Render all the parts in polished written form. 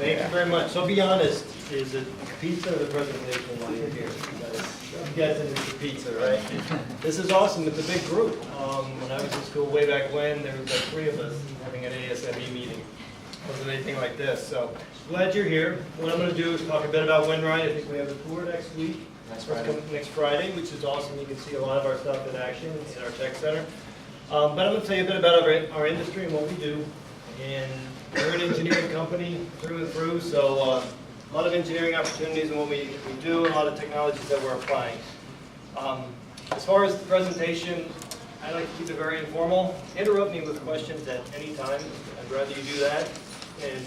Thank you very much. So be honest, is it pizza or the presentation while you're here? I'm guessing it's the pizza, right? This is awesome. It's a big group. When I was in school way back when, there was like 3 of us having an ASME meeting. It wasn't anything like this. So glad you're here. What I'm going to do is talk a bit about Wynright. I think we have a tour next week. Next Friday, which is awesome. You can see a lot of our stuff in action in our tech center. But I'm going to tell you a bit about our industry and what we do. And we're an engineering company through and through, so a lot of engineering opportunities in what we do, and a lot of technologies that we're applying. As far as the presentation, I like to keep it very informal. Interrupt me with questions at any time. I'd rather you do that, and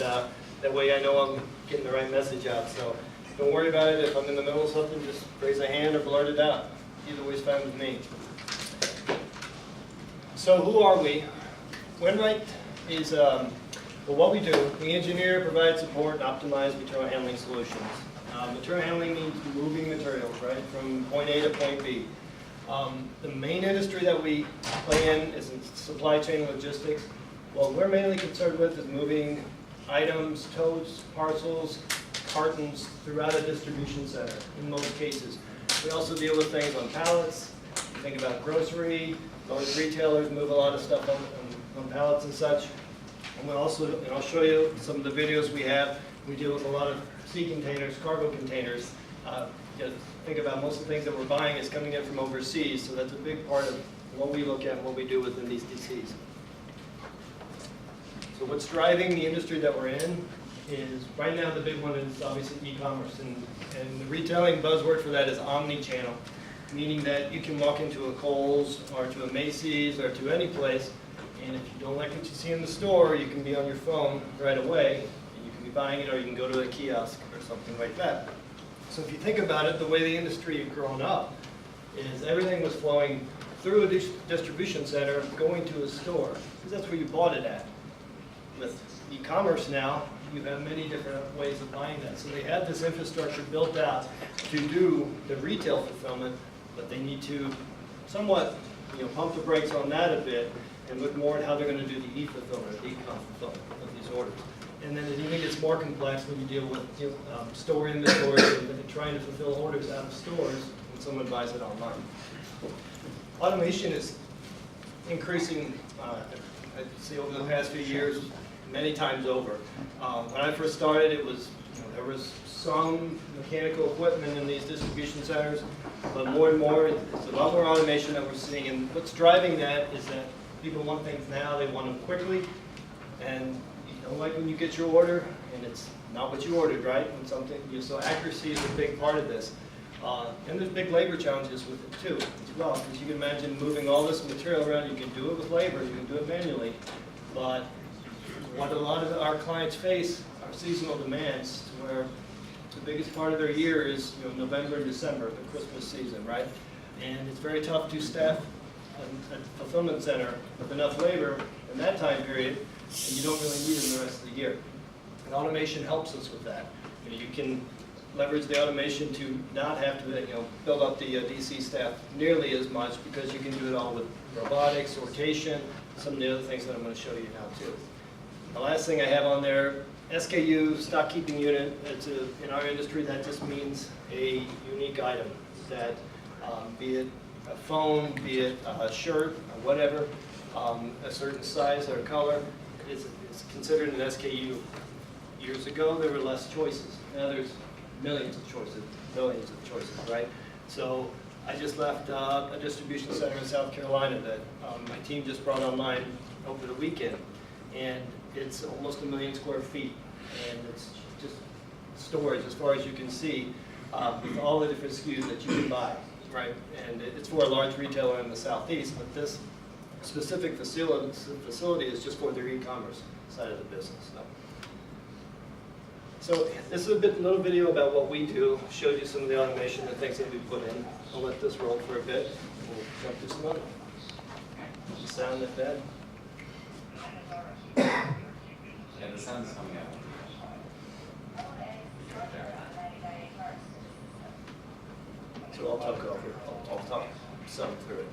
that way I know I'm getting the right message out. So don't worry about it. If I'm in the middle of something, just raise a hand or blurt it out. Either way is fine with me. So who are we? Wynright is, well, what we do, we engineer, provide support, and optimize material handling solutions. Material handling means moving materials, right, from point A to point B. The main industry that we play in is in supply chain logistics. What we're mainly concerned with is moving items, totes, parcels, cartons throughout a distribution center in most cases. We also deal with things on pallets. You think about grocery, most retailers move a lot of stuff on pallets and such. And we also, and I'll show you some of the videos we have. We deal with a lot of sea containers, cargo containers. Think about most of the things that we're buying is coming in from overseas, so that's a big part of what we look at and what we do within these DCs. So what's driving the industry that we're in is, right now the big one is obviously e-commerce, and the retailing buzzword for that is omni-channel, meaning that you can walk into a Kohl's or to a Macy's or to any place, and if you don't like what you see in the store, you can be on your phone right away, and you can be buying it, or you can go to a kiosk or something like that. So if you think about it, the way the industry had grown up is everything was flowing through a distribution center, going to a store, because that's where you bought it at. With e-commerce now, you have many different ways of buying that. So they have this infrastructure built out to do the retail fulfillment, but they need to somewhat, pump the brakes on that a bit and look more at how they're going to do the e-fulfillment, the e-com fulfillment of these orders. And then it even gets more complex when you deal with store inventory and trying to fulfill orders out of stores when someone buys it online. Automation is increasing, I'd say over the past few years, many times over. When I first started, it was, there was some mechanical equipment in these distribution centers, but more and more, it's a lot more automation that we're seeing. And what's driving that is that people want things now, they want them quickly, and you don't like when you get your order and it's not what you ordered, right? When something, so accuracy is a big part of this. And there's big labor challenges with it too, as well, because you can imagine moving all this material around. You can do it with labor, you can do it manually, but what a lot of our clients face are seasonal demands, where the biggest part of their year is November and December, the Christmas season, right? And it's very tough to staff a fulfillment center with enough labor in that time period, and you don't really need it in the rest of the year. And automation helps us with that. You can leverage the automation to not have to build up the DC staff nearly as much, because you can do it all with robotics, sortation, some of the other things that I'm going to show you now too. The last thing I have on there, SKU, stock keeping unit. In our industry, that just means a unique item that, be it a phone, be it a shirt, or whatever, a certain size or color, is considered an SKU. Years ago, there were less choices. Now there's millions of choices, billions of choices, right? So I just left a distribution center in South Carolina that my team just brought online over the weekend, and it's almost 1 million square feet, and it's just storage as far as you can see, with all the different SKUs that you can buy, right? And it's for a large retailer in the Southeast, but this specific facility is just for their e-commerce side of the business. So this is a little video about what we do. Showed you some of the automation and things that we put in. I'll let this roll for a bit. We'll jump to some other. Does the sound that bad? Yeah, the sound is coming out. So I'll talk over. I'll talk some through it.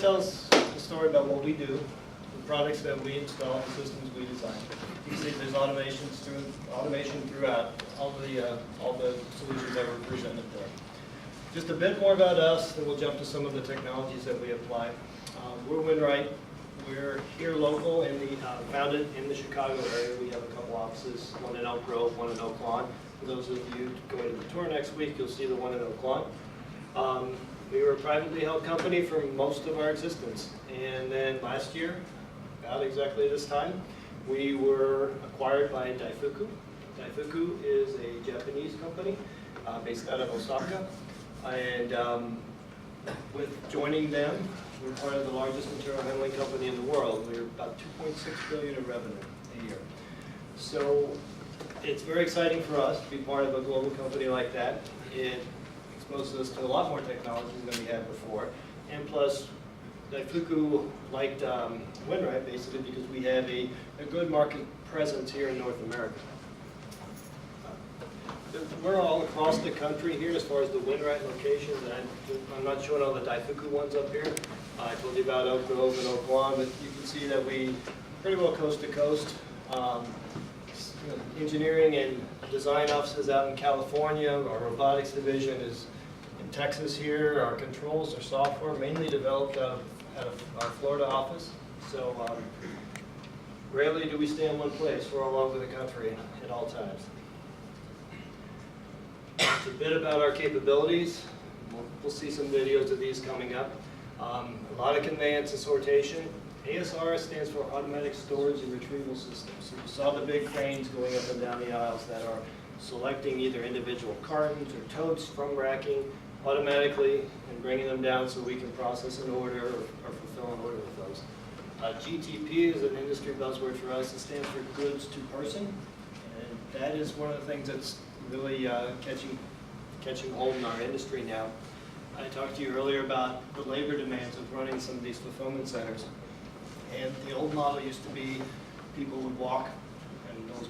tells the story about what we do, the products that we install, the systems we design. You can see there's automation throughout all the solutions that were presented there. Just a bit more about us, then we'll jump to some of the technologies that we apply. We're Wynright. We're here local, founded in the Chicago area. We have a couple offices, one in Elk Grove, one in Oak Lawn. For those of you going to the tour next week, you'll see the one in Oak Lawn. We were a privately held company for most of our existence. And then last year, about exactly this time, we were acquired by Daifuku. Daifuku is a Japanese company based out of Osaka. And with joining them, we're part of the largest material handling company in the world. We're about $2.6 billion in revenue a year. So it's very exciting for us to be part of a global company like that. It exposes us to a lot more technologies than we had before. And plus, Daifuku liked Wynright basically because we have a good market presence here in North America. We're all across the country here as far as the Wynright locations, and I'm not showing all the Daifuku ones up here. I told you about Oak Grove and Oak Lawn, but you can see that we pretty well coast to coast. Engineering and design offices out in California. Our robotics division is in Texas here. Our controls, our software, mainly developed out of our Florida office. So rarely do we stay in one place. We're all over the country at all times. Just a bit about our capabilities. We'll see some videos of these coming up. A lot of conveyance and sortation. ASR stands for Automatic Storage and Retrieval Systems. So you saw the big cranes going up and down the aisles that are selecting either individual cartons or totes from racking automatically and bringing them down so we can process an order or fulfill an order with those. GTP is an industry buzzword for us. It stands for Goods to Person, and that is one of the things that's really catching hold in our industry now. I talked to you earlier about the labor demands of running some of these fulfillment centers. And the old model used to be people would walk and those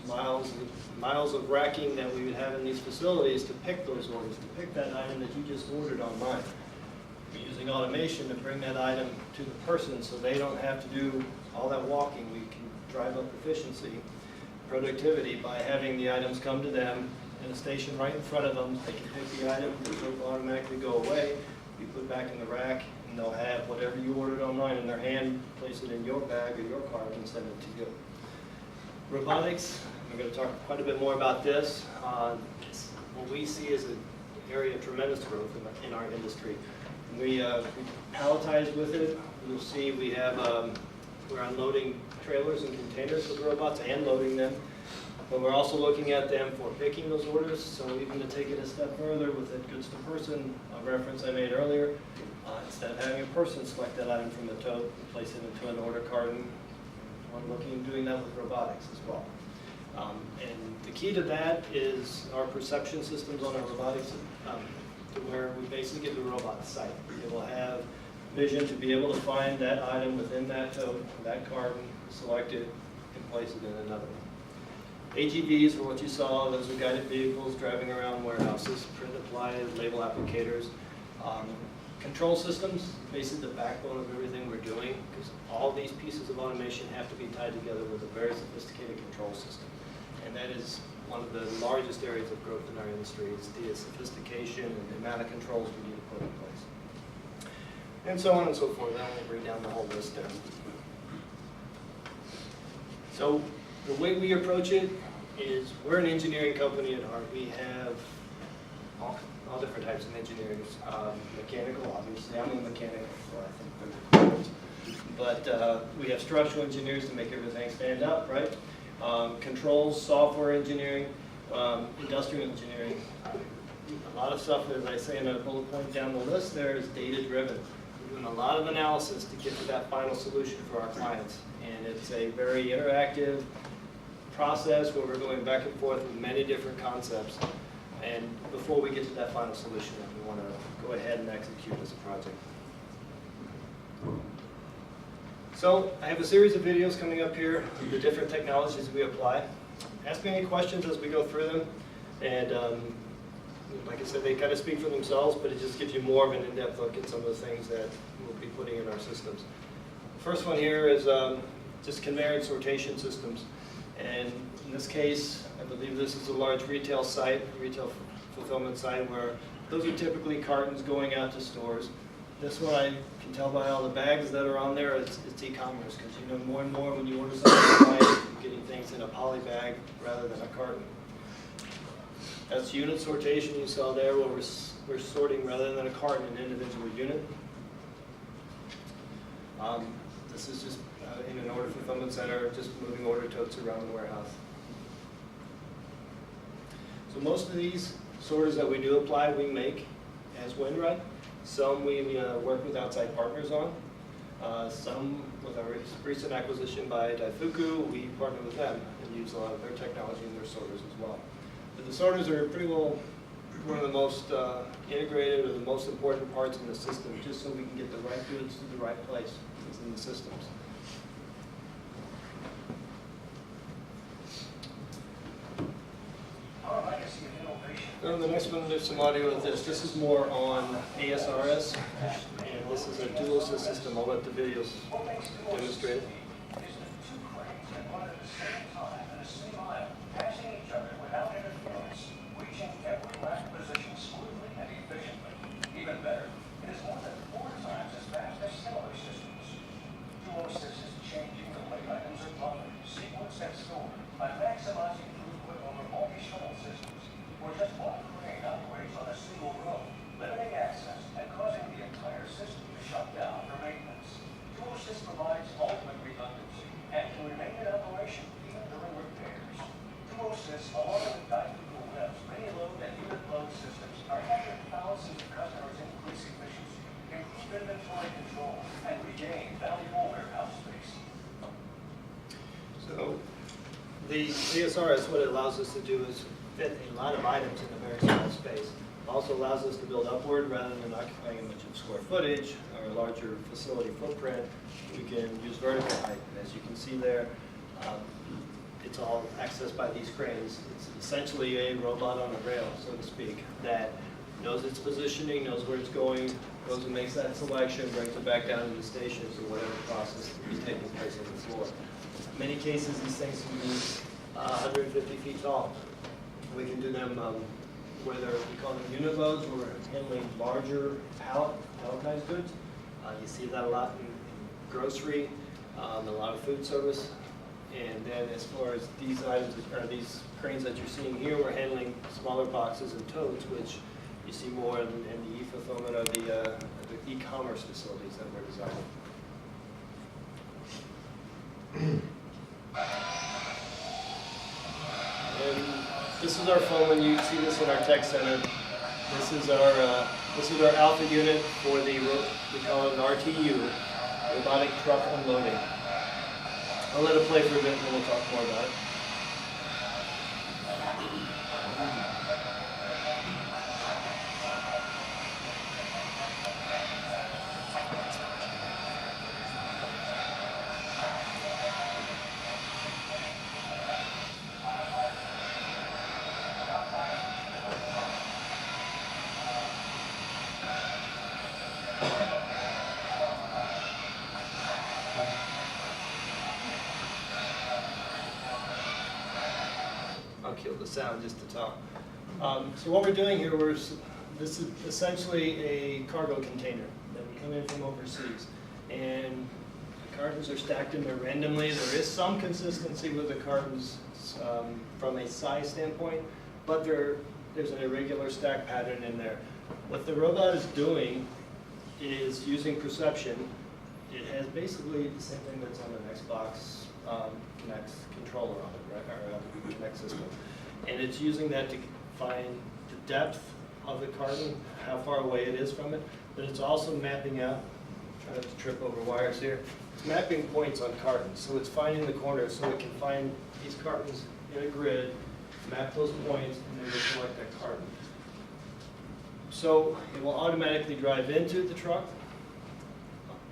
miles of racking that we would have in these facilities to pick those orders, to pick that item that you just ordered online. We're using automation to bring that item to the person so they don't have to do all that walking. We can drive up efficiency, productivity by having the items come to them in a station right in front of them. They can pick the item, the tote will automatically go away, be put back in the rack, and they'll have whatever you ordered online in their hand, place it in your bag or your cart and send it to you. Robotics, I'm going to talk quite a bit more about this. What we see is an area of tremendous growth in our industry. We palletize with it. You'll see we have, we're unloading trailers and containers with robots and loading them. But we're also looking at them for picking those orders, so even to take it a step further with that goods to person reference I made earlier, instead of having a person select that item from the tote and place it into an order carton, we're looking at doing that with robotics as well. And the key to that is our perception systems on our robotics, to where we basically give the robot sight. It will have vision to be able to find that item within that tote, that carton, select it, and place it in another one. AGVs are what you saw. Those are guided vehicles driving around warehouses, print apply, label applicators. Control systems, basically the backbone of everything we're doing, because all these pieces of automation have to be tied together with a very sophisticated control system. And that is one of the largest areas of growth in our industry, is the sophistication and the amount of controls we need to put in place. And so on and so forth. I won't bring down the whole list there. So the way we approach it is we're an engineering company at heart. We have all different types of engineers. Mechanical, obviously. I'm a mechanic, so I think they're important. But we have structural engineers to make everything stand up, right? Controls, software engineering, industrial engineering. A lot of stuff, as I say in a bullet point down the list there, is data-driven. We're doing a lot of analysis to get to that final solution for our clients. And it's a very interactive process where we're going back and forth with many different concepts. And before we get to that final solution, we want to go ahead and execute as a project. So I have a series of videos coming up here of the different technologies we apply. Ask me any questions as we go through them. And Like I said, they kind of speak for themselves, but it just gives you more of an in-depth look at some of the things that we'll be putting in our systems. The first one here is just conveyor and sortation systems. And in this case, I believe this is a large retail site, retail fulfillment site, where those are typically cartons going out to stores. This one, I can tell by all the bags that are on there, it's e-commerce, because you know more and more when you order something online, you're getting things in a poly bag rather than a carton. That's unit sortation you saw there, where we're sorting rather than a carton, an individual unit. This is just in an order fulfillment center, just moving order totes around the warehouse. So most of these sorters that we do apply, we make as Wynright. Some we work with outside partners on. Some, with our recent acquisition by Daifuku, we partner with them and use a lot of their technology in their sorters as well. But the sorters are pretty well one of the most integrated or the most important parts in the system, just so we can get the right goods to the right place within the systems. And the next one, there's some audio of this. This is more on ASRS, and this is a dual assist system. I'll let the videos demonstrate it. So the ASRS, what it allows us to do is fit a lot of items in a very small space. It also allows us to build upward rather than occupying a bunch of square footage or a larger facility footprint. We can use vertical height. And as you can see there, it's all accessed by these cranes. It's essentially a robot on a rail, so to speak, that knows its positioning, knows where it's going, goes and makes that selection, brings it back down to the station for whatever process is taking place on the floor. In many cases, these things can be 150 feet tall. We can do them whether we call them unit loads, where we're handling larger palletized goods. You see that a lot in grocery, a lot of food service. And then as far as these items, or these cranes that you're seeing here, we're handling smaller boxes and totes, which you see more in the e-fulfillment of the e-commerce facilities that we're designing. And this is our phone. When you see this in our tech center, this is our alpha unit for the, we call it an RTU, robotic truck unloading. I'll let it play for a bit and then we'll talk more about it. I'll kill the sound just to talk. So what we're doing here, this is essentially a cargo container that we come in from overseas. And the cartons are stacked in there randomly. There is some consistency with the cartons from a size standpoint, but there's an irregular stack pattern in there. What the robot is doing is using perception. It has basically the same thing that's on an Xbox Kinect controller on it, right? Or Kinect system. And it's using that to find the depth of the carton, how far away it is from it, but it's also mapping out, trying not to trip over wires here, it's mapping points on cartons. So it's finding the corners so it can find these cartons in a grid, map those points, and then we select that carton. So it will automatically drive into the truck,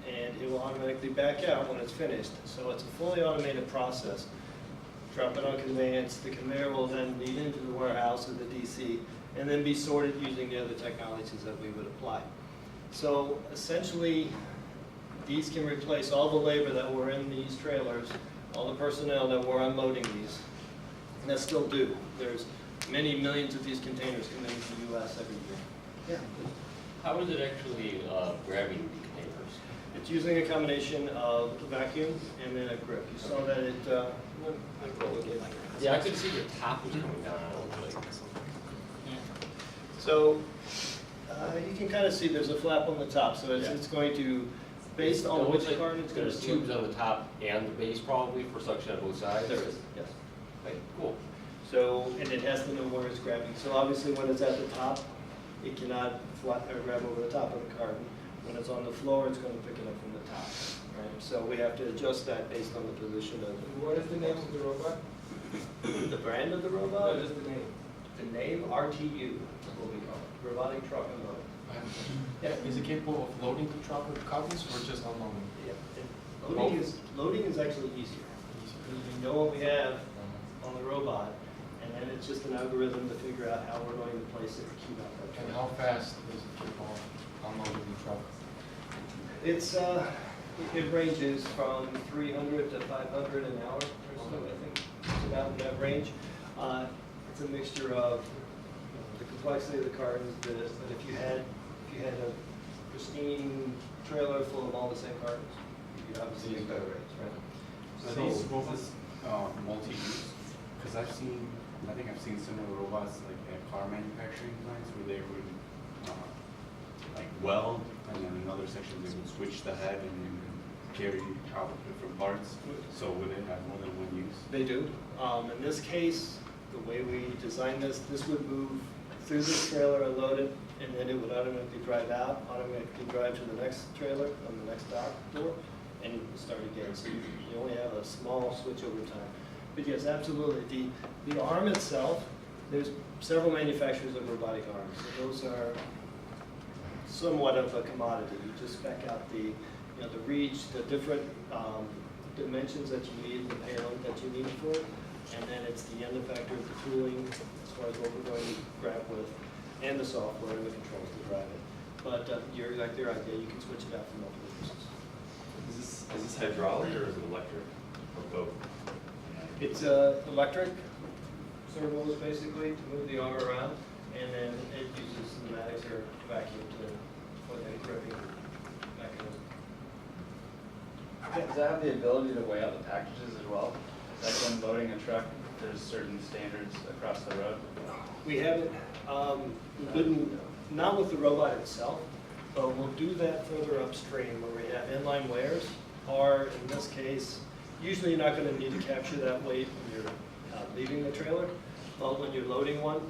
and it will automatically back out when it's finished. So it's a fully automated process. Drop it on conveyance, the conveyor will then lead into the warehouse or the DC, and then be sorted using the other technologies that we would apply. So essentially, these can replace all the labor that were in these trailers, all the personnel that were unloading these, and that still do. There's many millions of these containers coming into the U.S. every year. Yeah. How is it actually grabbing the containers? It's using a combination of a vacuum and then a grip. You saw that it, Yeah, I could see the top was coming down a little bit. So you can kind of see there's a flap on the top, so Yeah. it's going to, based on which carton it's going to There's tubes on the top and the base probably for suction on both sides? There is, yes. Okay, cool. So, and it has to know where it's grabbing. So obviously when it's at the top, it cannot flat or grab over the top of the carton. When it's on the floor, it's going to pick it up from the top. Right? So we have to adjust that based on the position of What is the name of the robot? the brand of the No, robot. just the name. The name RTU is what we call it, robotic truck unloader. Yeah. Is it capable of loading the truck with cartons or just unloading? Yeah. Loading is actually easier. Because we know what we have on the robot, and then it's just an algorithm to figure out how we're going to place it to keep out that And truck. how fast is it capable of unloading the truck? It ranges from 300 to 500 an hour or so, I think. It's about in that range. It's a mixture of the complexity of the cartons, but if you had a pristine trailer full of all the same cartons, you'd obviously get better rates, right? Are these robots multi-use? Because I think I've seen similar robots like at car manufacturing plants where they would like weld, and then in another section they would switch the head and then carry out different parts. So would it have more than one use? They do. In this case, the way we designed this would move through this trailer and load it, and then it would automatically drive out, automatically drive to the next trailer on the next dock door, and start again. So you only have a small switch over time. But yes, absolutely. The arm itself, there's several manufacturers of robotic arms. So those are somewhat of a commodity. You just spec out the reach, the different dimensions that you need, the payload that you need for it, and then it's the end effector of the tooling as far as what we're going to grab with, and the software and the controls to drive it. But you're exactly right, yeah, you can switch it out for multiple uses. Is this hydraulic or is it electric? Or both? It's electric servos basically to move the arm around, and then it uses pneumatics or vacuum for the gripping mechanism. Does that have the ability to weigh out the packages as well? Like when loading a truck, there's certain standards across the road? We haven't, not with the robot itself, but we'll do that further upstream where we have inline weighers, or in this case, usually you're not going to need to capture that weight when you're leaving the trailer, but when you're loading one,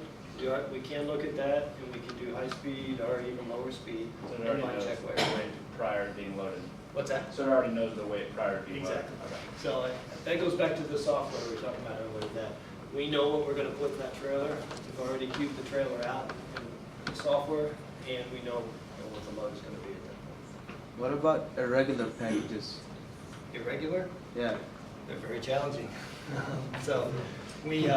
we can look at that, and we can do high speed or even lower speed. So it already inline knows check the weight. weight prior to being loaded? What's that? So it already knows the weight prior to being loaded? Exactly. Okay. So that goes back to the software we were talking about earlier, that we know what we're going to put in that trailer. We've already cubed the trailer out in the software, and we know what the load is going to be at that point. What about irregular packages? Irregular? Yeah. They're very challenging. So we,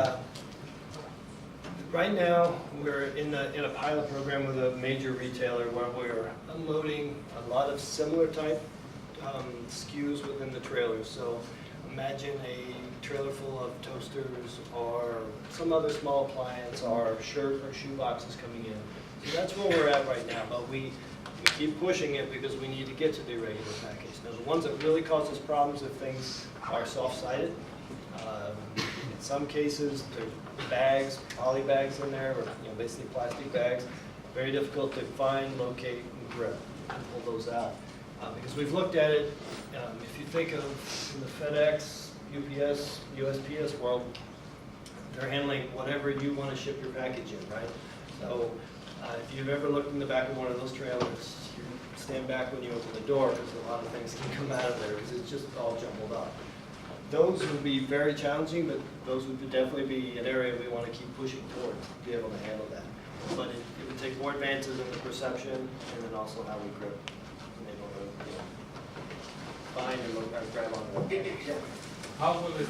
right now, we're in a pilot program with a major retailer where we're unloading a lot of similar type SKUs within the trailer. So imagine a trailer full of toasters or some other small appliance or shirt or shoe boxes coming in. So that's where we're at right now, but we keep pushing it because we need to get to the irregular package. Now, the ones that really cause us problems if things are soft-sided. In some cases, there's bags, poly bags in there, or basically plastic bags. Very difficult to find, locate, and grip, and pull those out. Because we've looked at it, if you think of in the FedEx, UPS, USPS world, they're handling whatever you want to ship your package in, right? So if you've ever looked in the back of one of those trailers, you stand back when you open the door because a lot of things can come out of there because it's just all jumbled up. Those would be very challenging, but those would definitely be an area we want to keep pushing toward to be able to handle that. But it would take more advances in the perception and then also how we grip and able to find and look or grab on it. How will it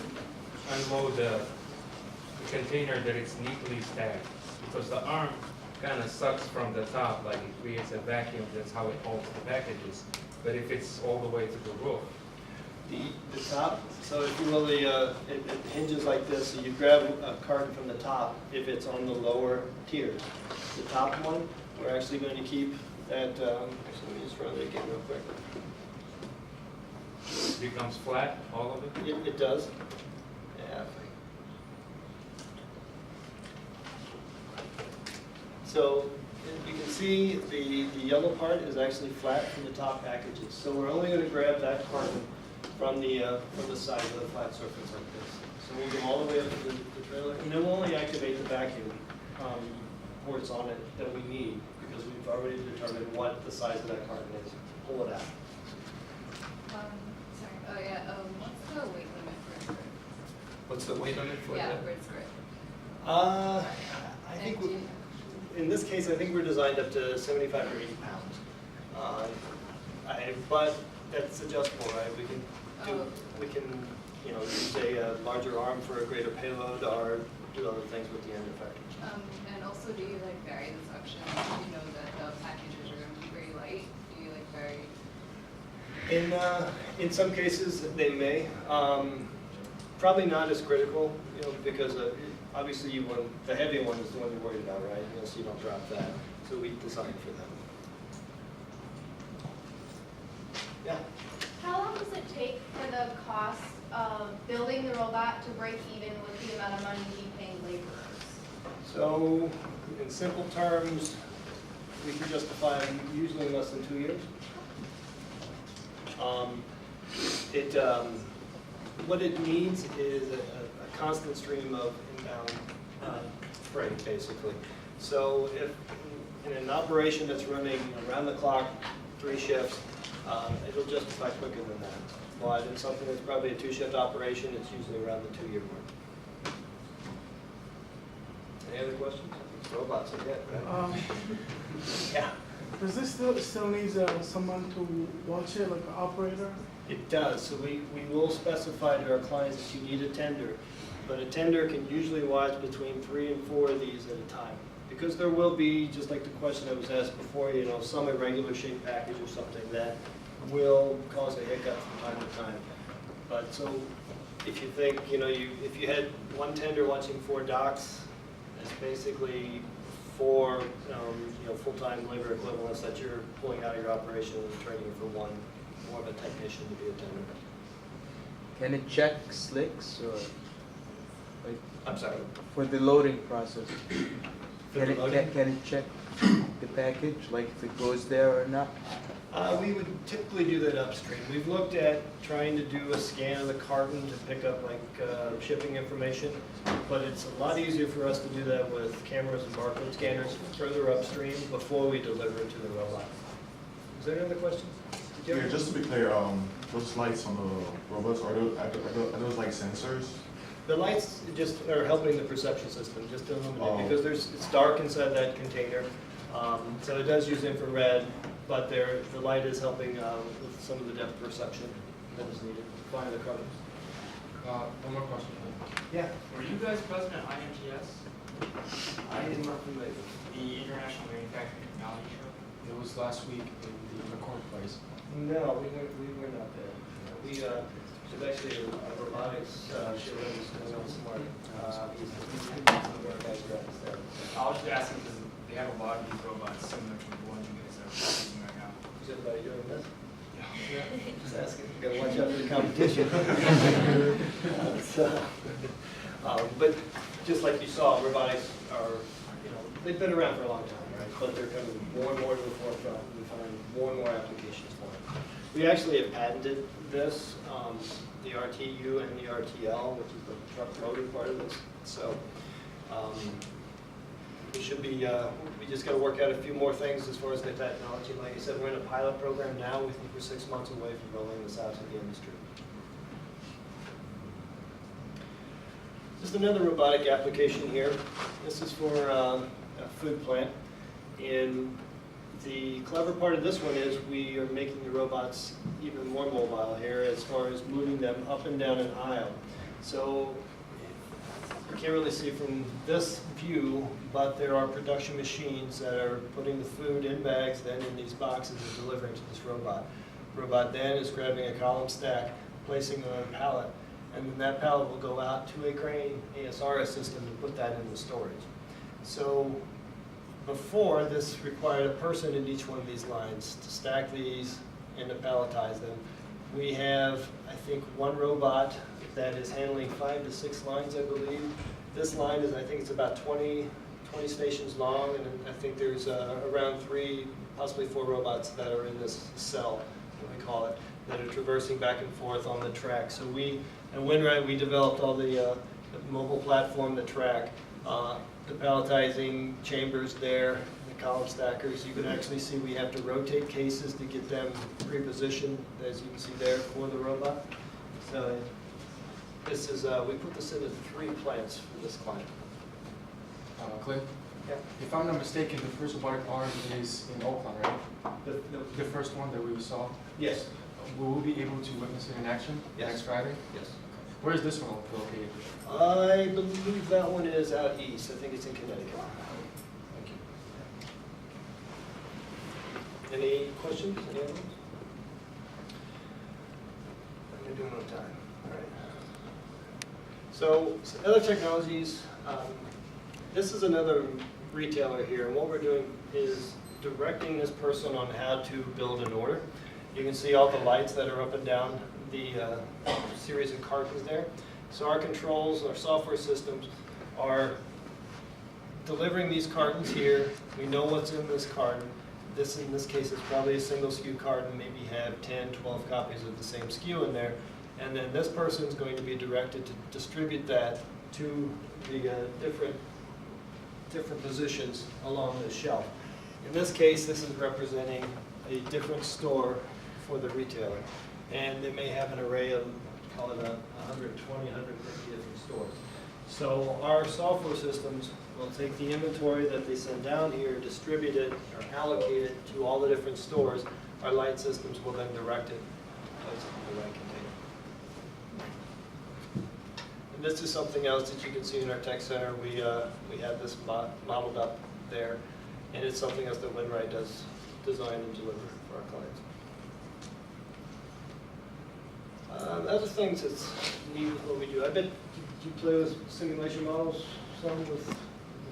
unload the the container that it's neatly stacked, because the arm kind of sucks from the top, like it creates a vacuum, that's how it holds the packages. But if it's all the way to the roof, The top, so if you will, it hinges like this, so you grab a carton from the top if it's on the lower tiers. The top one, we're actually going to keep that, actually, let me just run it again real quick. it becomes flat, all of it. It does. Yeah. So you can see the yellow part is actually flat from the top packages. So we're only going to grab that carton from the side of the flat surface like this. So we'll go all the way up to the trailer, and then we'll only activate the vacuum ports on it that we need, because we've already determined what the size of that carton is. Pull it out. Sorry, oh yeah, what's the weight limit for a script? What's the weight limit for Yeah, that? for a script. I think in this case, I think we're designed up to 75 or 80 pounds. But that's adjustable, right? We can, you know, use a larger arm for a greater payload, or do other things with the end effector. And also, do you like vary the suction? You know that the packages are going to be very light. Do you like vary? In some cases, they may. Probably not as critical, you know, because obviously you want the heavy one is the one you're worried about, right? You know, so you don't drop that. So we designed for that. Yeah. How long does it take for the cost of building the robot to break even with the amount of money you paying laborers? So, in simple terms, we can justify usually in less than 2 years. What it needs is a constant stream of inbound freight, basically. So, if in an operation that's running around the clock, 3 shifts, it'll justify quicker than that. But in something that's probably a 2-shift operation, it's usually around the 2-year mark. Any other questions? It's robots again, right? Yeah. Does this still needs someone to watch it, like an operator? It does. So we will specify to our clients that you need a tender, but a tender can usually watch between 3 and 4 of these at a time. Because there will be, just like the question that was asked before, you know, some irregular shaped package or something that will cause a hiccup from time to time. But so if you think, you know, if you had one tender watching 4 docks, it's basically 4 you know, full-time labor equivalents that you're pulling out of your operation and training for one, more of a technician to be a tender. Can it check slicks or like I'm sorry. for the loading process? For Can the it, loading? can it check the package, like if it goes there or not? We would typically do that upstream. We've looked at trying to do a scan of the carton to pick up like shipping information, but it's a lot easier for us to do that with cameras and barcode scanners further upstream before we deliver it to the robot. Is there any other questions? Did you have Yeah, just to be clear, those lights on the robots, are those like sensors? The lights just are helping the perception system, just to illuminate, Oh. because it's dark inside that container. So it does use infrared, but the light is helping with some of the depth perception that is needed. Find the colors. One more question. Yeah. Were you guys present at IMTS, I am not familiar. the International Manufacturing Technology Show? It was last week in the McCoy place. No, we were not there. There's actually a robotics show that was going on somewhere. Some of our guys were at there. I was just asking because they have a lot of these robots similar to the ones you guys are using right now. Is everybody doing this? Yeah. Just asking. You gotta watch out for the competition. But just like you saw, robotics are, you know, they've been around for a long time, right? But they're coming more and more to the forefront. We find more and more applications for it. We actually have patented this, the RTU and the RTL, which is the truck motor part of this. So we should be, we just got to work out a few more things as far as the technology. Like I said, we're in a pilot program now. We think we're 6 months away from rolling this out to the industry. Just another robotic application here. This is for a food plant. And the clever part of this one is we are making the robots even more mobile here as far as moving them up and down an aisle. So you can't really see from this view, but there are production machines that are putting the food in bags, then in these boxes and delivering to this robot. Robot then is grabbing a column stack, placing it on a pallet, and then that pallet will go out to a crane ASRS system to put that into storage. So before, this required a person in each one of these lines to stack these and to palletize them. We have, I think, one robot that is handling 5 to 6 lines, I believe. This line is, I think it's about 20 stations long, and I think there's around 3, possibly 4 robots that are in this cell, what we call it, that are traversing back and forth on the track. So we, at Wynright, we developed all the mobile platform, the track, the palletizing chambers there, the column stackers. You can actually see we have to rotate cases to get them pre-positioned, as you can see there, for the robot. So this is, we put this into 3 plants for this client. Clint? Yeah. If I'm not mistaken, the first robotic arm is in Oakland, right? The first one that we saw? Yes. Will we be able to witness it in action next Friday? Yes. Where is this one located? I believe that one is out east. I think it's in Connecticut. Thank you. Any questions? Any other ones? I'm going to do them on time. All right. So other technologies, this is another retailer here, and what we're doing is directing this person on how to build an order. You can see all the lights that are up and down the series of cartons there. So our controls, our software systems are delivering these cartons here. We know what's in this carton. This, in this case, is probably a single SKU carton, maybe have 10, 12 copies of the same SKU in there. And then this person is going to be directed to distribute that to the different positions along the shelf. In this case, this is representing a different store for the retailer. And they may have an array of, call it 120, 150 different stores. So our software systems will take the inventory that they send down here, distribute it, or allocate it to all the different stores. Our light systems will then direct it, place it in the right container. And this is something else that you can see in our tech center. We have this modeled up there, and it's something else that Wynright does design and deliver for our clients. Other things that's neat with what we do. I bet you play with simulation models some with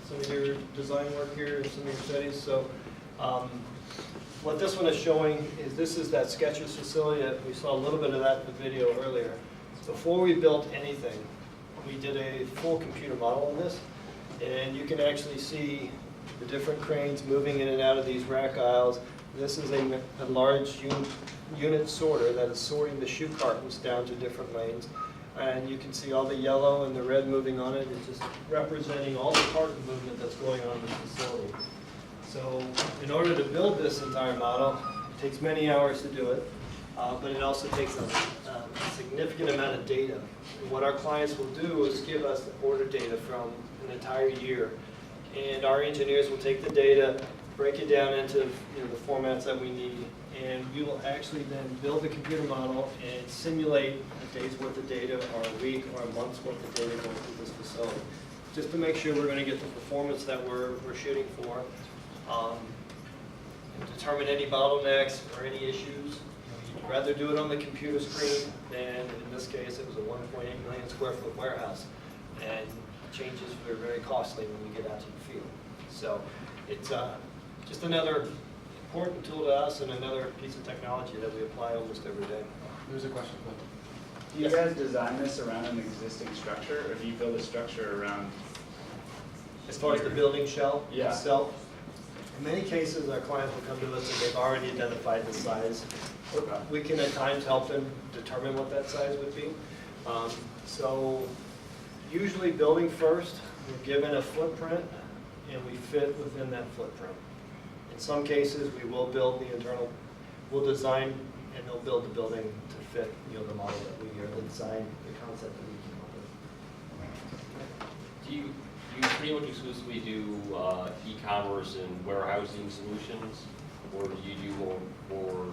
some of your design work here and some of your studies. So what this one is showing is this is that Skechers facility. We saw a little bit of that in the video earlier. Before we built anything, we did a full computer model on this, and you can actually see the different cranes moving in and out of these rack aisles. This is a large unit sorter that is sorting the shoe cartons down to different lanes. And you can see all the yellow and the red moving on it. It's just representing all the carton movement that's going on in the facility. So in order to build this entire model, it takes many hours to do it, but it also takes a significant amount of data. And what our clients will do is give us the order data from an entire year. And our engineers will take the data, break it down into the formats that we need, and we will actually then build a computer model and simulate a day's worth of data, or a week, or a month's worth of data going through this facility, just to make sure we're going to get the performance that we're shooting for, and determine any bottlenecks or any issues. You'd rather do it on the computer screen than, in this case, it was a 1.8 million square foot warehouse, and changes are very costly when we get out to the field. So it's just another important tool to us and another piece of technology that we apply almost every day. There's a question. Do you guys design this around an existing structure, or do you build a structure around? As far as the building shell Yeah. itself, in many cases our clients will come to us and they've already identified the size. We can at times help them determine what that size would be. So usually building first, we're given a footprint and we fit within that footprint. In some cases, we will build the internal, we'll design and they'll build the building to fit, the model that we, or the design, the concept that we came up with. Do you pretty much exclusively do e-commerce and warehousing solutions, or do you do more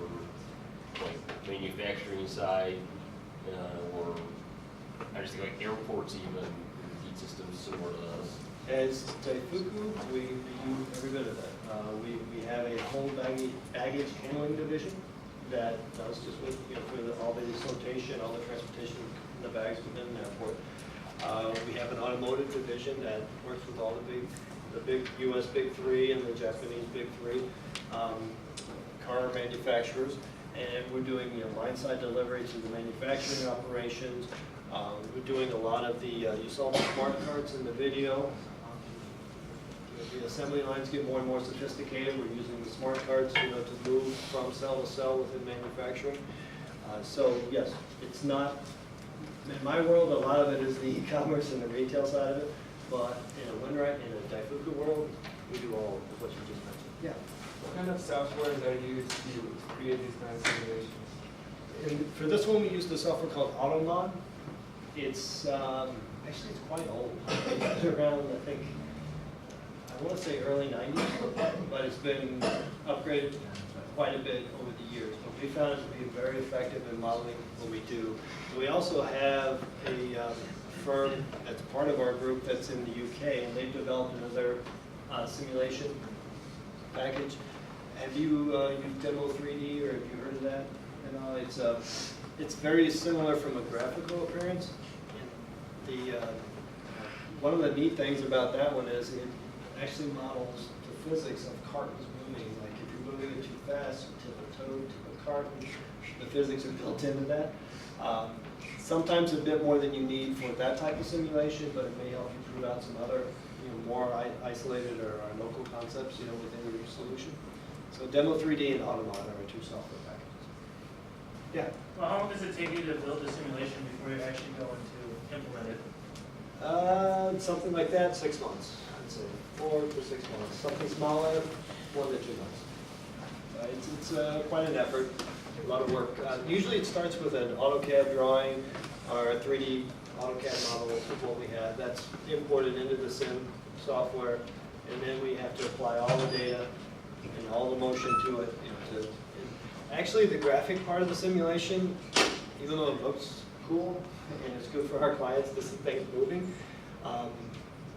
like manufacturing side, or I just think like airports even, systems similar to this? As Daifuku, we do every bit of that. We have a whole baggage handling division that does just with, for all the sortation, all the transportation in the bags within the airport. We have an automotive division that works with all the big US Big Three and the Japanese Big Three car manufacturers. And we're doing line side delivery to the manufacturing operations. We're doing a lot of the, you saw the smart cards in the video. The assembly lines get more and more sophisticated. We're using the smart cards, to move from cell to cell within manufacturing. So yes, it's not, in my world, a lot of it is the e-commerce and the retail side of it. But in a Wynright, in a Daifuku world, we do all of what you just mentioned. Yeah. What kind of software are used to create these kind of simulations? And for this one, we use the software called AutoMod. It's actually it's quite old. It's around, I think, I want to say early 90s, but it's been upgraded quite a bit over the years. But we found it to be very effective in modeling what we do. We also have a firm that's part of our group that's in the UK, and they've developed another simulation package. Have you used Demo 3D, or have you heard of that? It's very similar from a graphical appearance. And one of the neat things about that one is it actually models the physics of cartons moving. Like if you're moving it too fast, you tip a toe to the carton. The physics are built into that. Sometimes a bit more than you need for that type of simulation, but it may help you prove out some other, more isolated or local concepts, within your solution. So Demo 3D and AutoMod are our two software packages. Yeah. Well, how long does it take you to build a simulation before you actually go into implement it? Something like that, 6 months. I'd say 4 to 6 months. Something smaller, 1 to 2 months. It's quite an effort, a lot of work. Usually it starts with an AutoCAD drawing or a 3D AutoCAD model of what we have. That's imported into the sim software, and then we have to apply all the data and all the motion to it. Actually, the graphic part of the simulation, even though it looks cool and it's good for our clients to see things moving,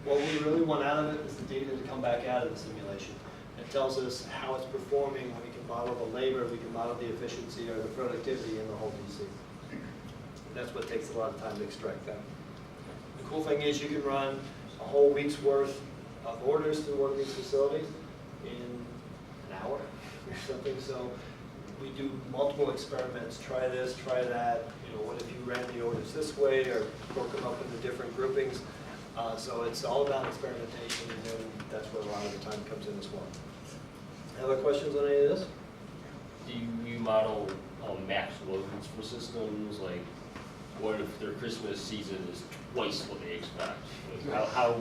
what we really want out of it is the data to come back out of the simulation. It tells us how it's performing. We can model the labor, we can model the efficiency or the productivity in the whole DC. That's what takes a lot of time to extract that. The cool thing is you can run a whole week's worth of orders through one of these facilities in an hour or something. So we do multiple experiments. Try this, try that. What if you ran the orders this way or broke them up into different groupings? So it's all about experimentation, and then that's where a lot of the time comes in as well. Other questions on any of this? Do you model max loads for systems? Like, what if their Christmas season is twice what they expect? Like how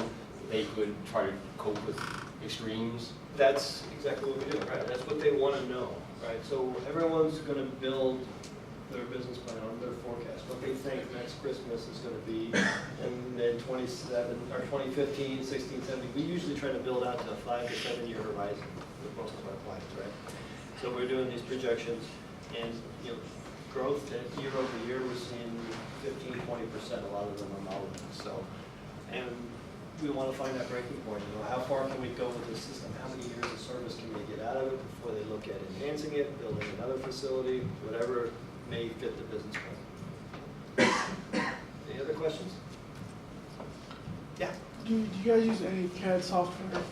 they could try to cope with extremes? That's exactly what we do, right? That's what they want to know, right? So everyone's going to build their business plan on their forecast, what they think next Christmas is going to be in 2015, 16, 17. We usually try to build out to a 5 to 7 year horizon with most of our clients, right? So we're doing these projections, and growth year over year, we're seeing 15, 20%. A lot of them are modeling. So, and we want to find that breaking point. How far can we go with this system? How many years of service can they get out of it before they look at enhancing it, building another facility, whatever may fit the business plan. Any other questions? Yeah. Do you guys use any CAD software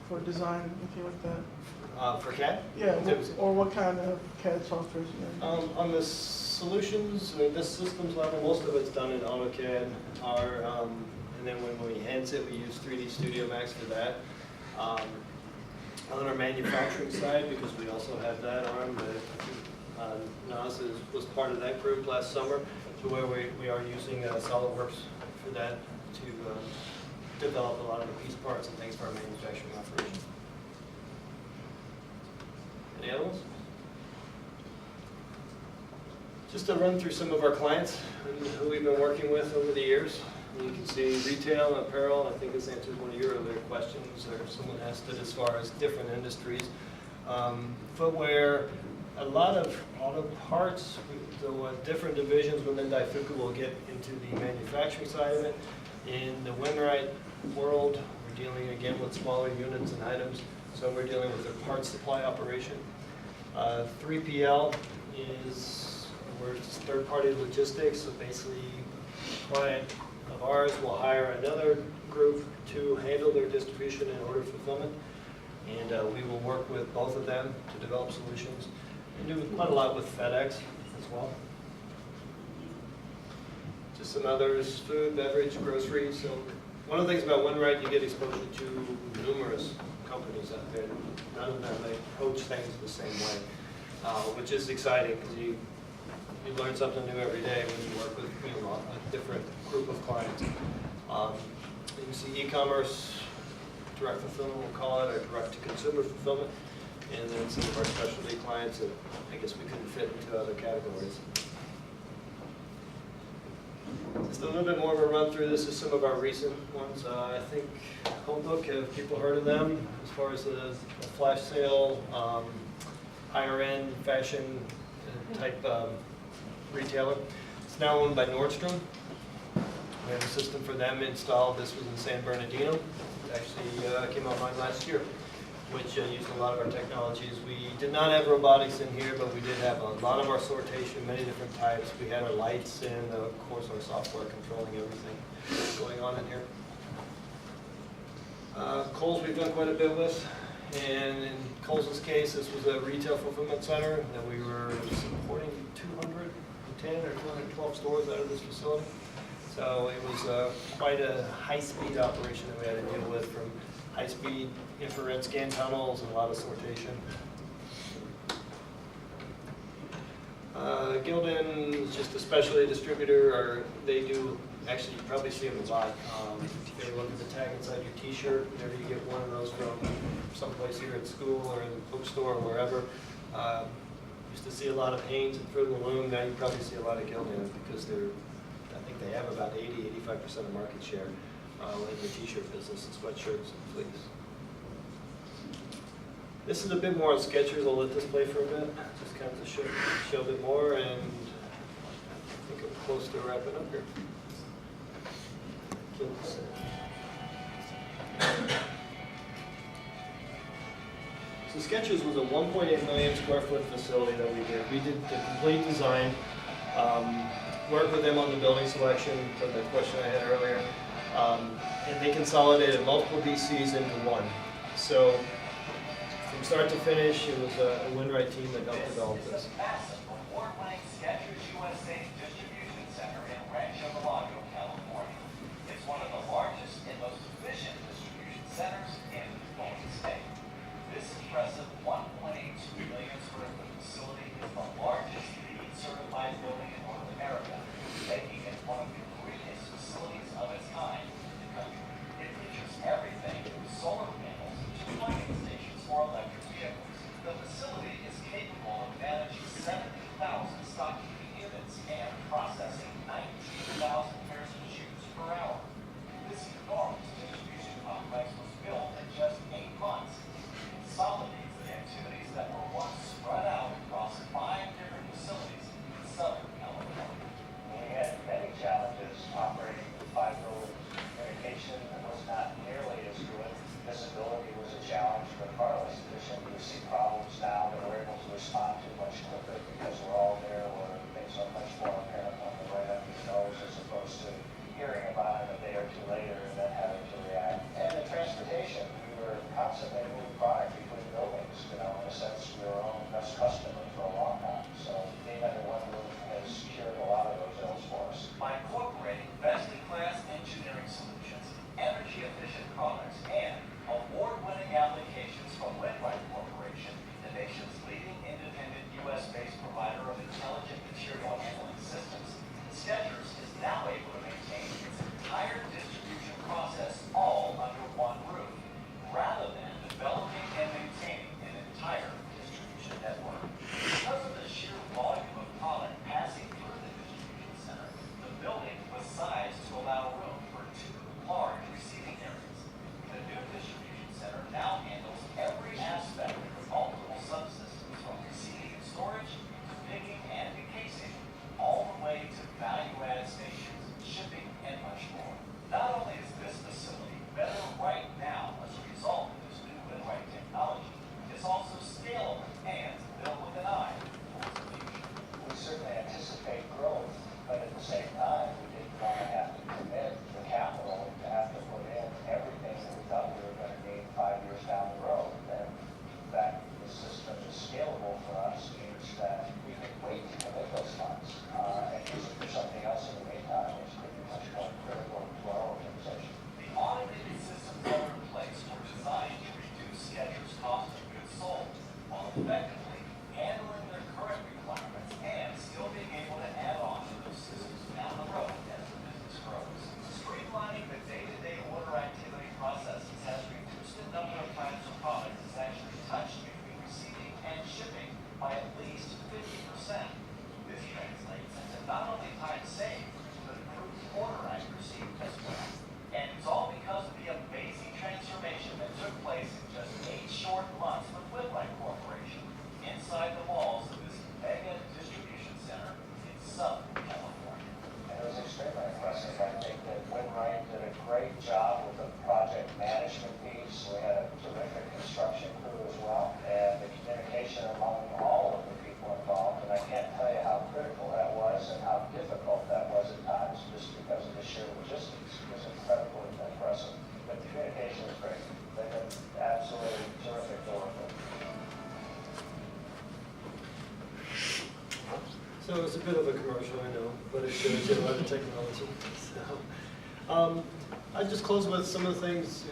for design, anything like that? For CAD? Yeah, or what kind of CAD software do you guys use? On the solutions, this systems level, most of it's done in AutoCAD. And then when we enhance it, we use 3D Studio Max for that. On our manufacturing side, because we also have that arm, Nas was part of that group last summer, to where we are using SolidWorks for that to develop a lot of the piece parts and things for our manufacturing operation. Any other ones? Just to run through some of our clients who we've been working with over the years. You can see retail and apparel. I think this answers one of your earlier questions, or someone asked it as far as different industries. Footwear, a lot of auto parts, so different divisions within Daifuku will get into the manufacturing side of it. In the Wynright world, we're dealing again with smaller units and items, so we're dealing with a parts supply operation. 3PL is, we're just third-party logistics, so basically a client of ours will hire another group to handle their distribution and order fulfillment, and we will work with both of them to develop solutions and do quite a lot with FedEx as well. Just some others, food, beverage, groceries. So one of the things about Wynright, you get exposure to numerous companies out there. None of them approach things the same way, which is exciting because you learn something new every day when you work with a different group of clients. You can see e-commerce, direct fulfillment, we'll call it, or direct-to-consumer fulfillment, and then some of our specialty clients that I guess we couldn't fit into other categories. Just a little bit more of a run through. This is some of our recent ones. I think Homebook, have people heard of them as far as the flash sale, higher end fashion type retailer? It's now owned by Nordstrom. We have a system for them installed. This was in San Bernardino. It actually came online last year, which used a lot of our technologies. We did not have robotics in here, but we did have a lot of our sortation, many different types. We had our lights and, of course, our software controlling everything going on in here. Kohl's we've done quite a bit with, and in Kohl's case, this was a retail fulfillment center that we were supporting 210 or 212 stores out of this facility. So it was quite a high-speed operation that we had to deal with, from high-speed infrared scan tunnels and a lot of sortation. Gildan is just a specialty distributor, or they do, actually you probably see them a lot. If you ever look at the tag inside your t-shirt, whenever you get one of those from someplace here at school or in the bookstore or wherever, used to see a lot of Hanes and Fruit of the Loom. Now you probably see a lot of Gildan because they're, I think they have about 80–85% of market share in the t-shirt business and sweatshirts and fleece. This is a bit more on Skechers. I'll let this play for a bit, just kind of to show a bit more, and I think I'm close to wrapping up here. So Skechers was a 1.8 million square foot facility that we did. We did the complete design, worked with them on the building selection, for the question I had earlier, and they consolidated multiple DCs into one. So from start to finish, it was a Wynright team that helped develop this. Massive award-winning Skechers USA distribution center in Rancho Belago, California. It's one of the largest and most efficient distribution centers in the Golden State. This impressive 1.82 million square foot facility is the largest LEED certified building in North America, making it one of the greenest facilities of its kind in the country. It features everything from solar panels to charging stations for electric vehicles. The facility is capable of managing 70,000 stock keeping units and processing 19,000 pairs of shoes per hour. This enormous distribution complex was built in just 8 months. It consolidates the activities that were once spread out across 5 different facilities in Southern California. We had many challenges operating with 5-building communication that was not nearly as good. Visibility was a challenge, but far less efficient. We see problems now that we're able to respond to much quicker because we're all there, where things are much more apparent on the right under your nose, as opposed to hearing about it a day or two later and then having to react. And in transportation, we were constantly moving product between buildings. In a sense, we were our own best customer for a long time. So being under one roof has cured a lot of those ills for us. By incorporating best-in-class engineering solutions, energy-efficient products, and award-winning applications from Wynright Corporation, the nation's leading independent U.S.-based provider of intelligent material handling systems, Skechers is now able to maintain its entire distribution process all under one roof, rather than developing and maintaining an entire distribution network. Because of the sheer volume of product passing through the distribution center, the building was sized to allow room for 2 large receiving areas. The new distribution 5 years down the road. And that the system is scalable for us means that we can wait to commit those funds and use it for something else in the meantime, which could be much more critical to our organization. The automated systems that are in place were designed to reduce Skechers' cost of goods sold while effectively handling their current requirements and still being able to add on to those systems down the road as the business grows. Streamlining the day-to-day order activity processes has reduced the number of times a product is actually touched between receiving and shipping by at least 50%. This translates into not only time saved, but improved order accuracy as well. And it's all because of the amazing transformation that took place in just 8 short months with Wynright Corporation inside the walls of this mega distribution center in Southern California. And it was extremely impressive. I think that Wynright did a great job with the project management piece. We had a terrific construction crew as well, and the communication among all of the people involved. And I can't tell you how critical that was and how difficult that was at times, just because of the sheer logistics. It was incredibly impressive. But the communication was great. They've been absolutely terrific to work with. So it's a bit of a commercial, I know, but it shows you a lot of technology. So, I just close with some of the things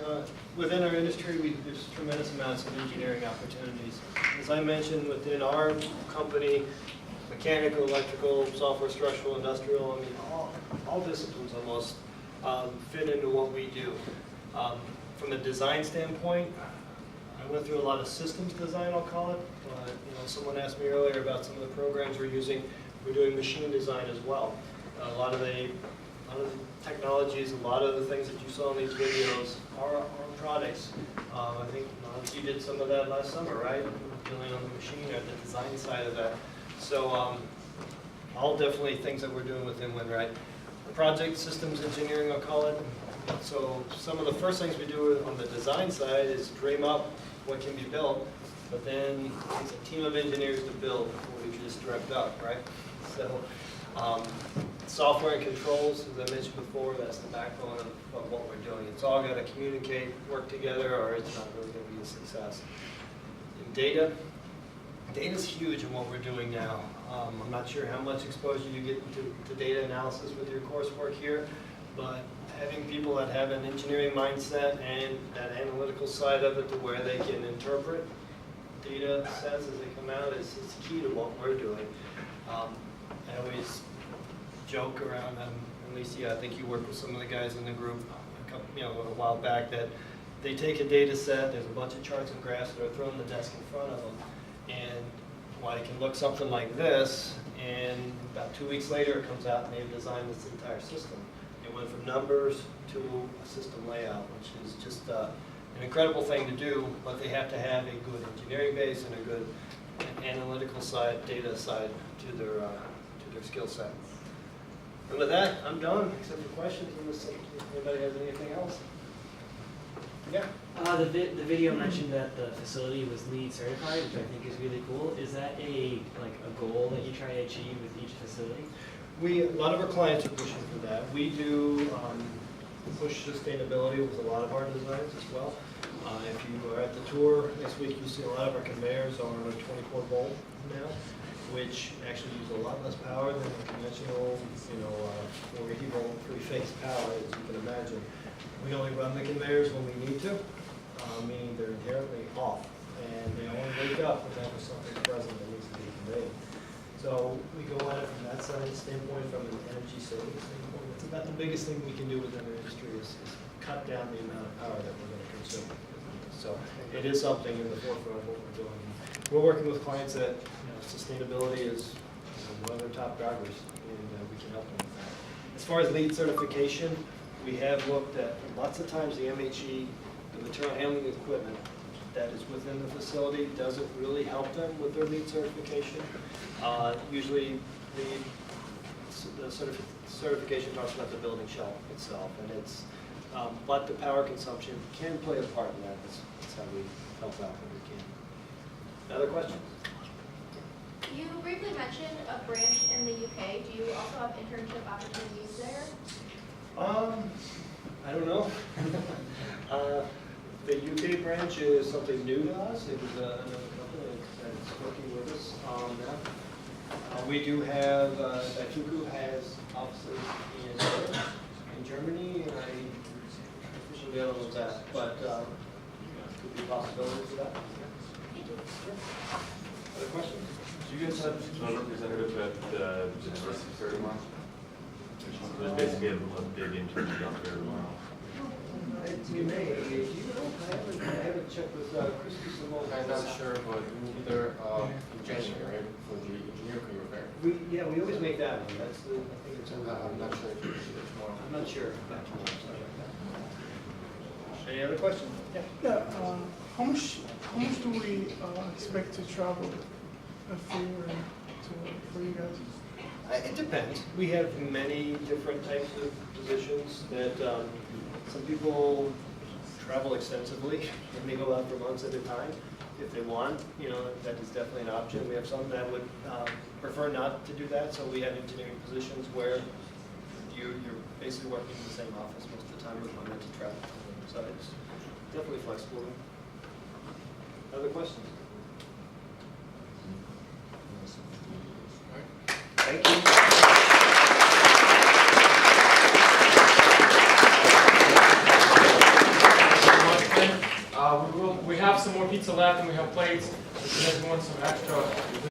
within our industry. There's tremendous amounts of engineering opportunities. As I mentioned, within our company, mechanical, electrical, software, structural, industrial. I mean, all disciplines almost fit into what we do. From a design standpoint, I went through a lot of systems design, I'll call it. Someone asked me earlier about some of the programs we're using. We're doing machine design as well. A lot of the technologies, a lot of the things that you saw in these videos are products. I think you did some of that last summer, right? Dealing on the machine or the design side of that. So all definitely things that we're doing within Wynright. Project systems engineering, I'll call it. So some of the first things we do on the design side is dream up what can be built, but then it's a team of engineers to build what we just dreamt up, right? So software and controls, as I mentioned before, that's the backbone of what we're doing. It's all got to communicate, work together, or it's not really going to be a success. And data's huge in what we're doing now. I'm not sure how much exposure you get to data analysis with your coursework here, but having people that have an engineering mindset and that analytical side of it to where they can interpret data sets as they come out is key to what we're doing. I always joke around, at least, I think you worked with some of the guys in the group a while back, that they take a data set, there's a bunch of charts and graphs that are thrown on the desk in front of them, and while it can look something like this, and about 2 weeks later it comes out and they've designed this entire system. It went from numbers to a system layout, which is just an incredible thing to do, but they have to have a good engineering base and a good analytical side, data side to their skill set. And with that, I'm done, except for questions, unless anybody has anything else. Yeah. The video mentioned that the facility was LEED certified, which I think is really cool. Is that a goal that you try to achieve with each facility? A lot of our clients are pushing for that. We do push sustainability with a lot of our designs as well. If you are at the tour next week, you'll see a lot of our conveyors are 24 volt now, which actually use a lot less power than a conventional, 480 volt three-phase power, as you can imagine. We only run the conveyors when we need to, meaning they're inherently off, and they only wake up whenever something's present that needs to be conveyed. So we go at it from that side standpoint, from an energy saving standpoint. It's about the biggest thing we can do within our industry is cut down the amount of power that we're going to consume. So it is something in the forefront of what we're doing. We're working with clients that sustainability is one of their top drivers, and we can help them with that. As far as LEED certification, we have looked at lots of times the MHE, the material handling equipment that is within the facility doesn't really help them with their LEED certification. Usually the certification talks about the building shell itself, and it's but the power consumption can play a part in that. That's how we help out when we can. Other questions? You briefly mentioned a branch in the UK. Do you also have internship opportunities there? I don't know. The UK branch is something new to us. It was another company that's working with us on that. We do have, Daifuku has offices in Germany, and I officially don't know that, but could be possibilities of that. Other questions? Do you guys have a representative at the University Fair tomorrow? There's basically a big internship out there tomorrow. We may, do you know, I haven't checked with Christy Simone. I'm not sure, but either in January, right, for the engineer career fair. We always make that one, that's the, I think it's. I'm not sure if it's tomorrow. I'm not sure. Any other questions? Yeah, how much do we expect to travel if we were for you guys? It depends. We have many different types of positions that some people travel extensively and they go out for months at a time if they want. You know, that is definitely an option. We have some that would prefer not to do that. So we have engineering positions where you're basically working in the same office most of the time with limited travel. So it's definitely flexible. Other questions? Thank you. We have some more pizza left and we have plates. If you guys want some extra.